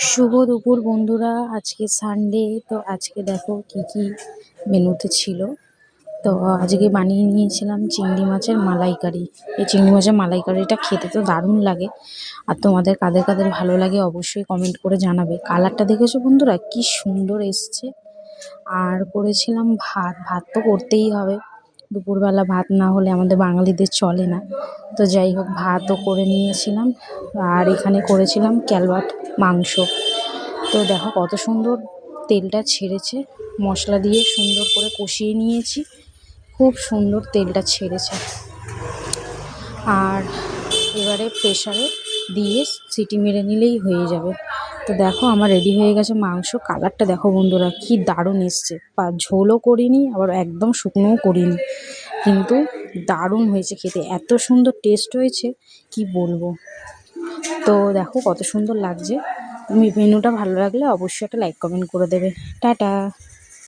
শুভ দুপুর বন্ধুরা। আজকে সানডে, তো আজকে দেখো কি কি মেনুতে ছিল। তো আজকে বানিয়ে নিয়েছিলাম চিংড়ি মাছের মালাইকারি। এই চিংড়ি মাছের মালাইকারিটা খেতে তো দারুণ লাগে। আর তোমাদের কাদের কাদের ভালো লাগে অবশ্যই কমেন্ট করে জানাবে। কালারটা দেখেছো বন্ধুরা, কি সুন্দর এসছে। আর করেছিলাম ভাত। ভাত তো করতেই হবে, দুপুরবেলা ভাত না হলে আমাদের বাঙালিদের চলে না। তো যাই হোক, ভাতও করে নিয়েছিলাম। আর এখানে করেছিলাম ক্যালবাট মাংস। তো দেখো কত সুন্দর তেলটা ছেড়েছে, মশলা দিয়ে সুন্দর করে কষিয়ে নিয়েছি, খুব সুন্দর তেলটা ছেড়েছে। আর এবারে প্রেশারে দিয়ে সিটি মেরে নিলেই হয়ে যাবে। তো দেখো আমার রেডি হয়ে গেছে মাংস। কালারটা দেখো বন্ধুরা, কি দারুণ এসছে। ঝোলও করিনি, আবার একদম শুকনোও করিনি, কিন্তু দারুণ হয়েছে খেতে, এত সুন্দর টেস্ট হয়েছে কি বলবো। তো দেখো কত সুন্দর লাগছে। মেনুটা ভালো লাগলে অবশ্যই একটা লাইক কমেন্ট করে দেবে। টাটা।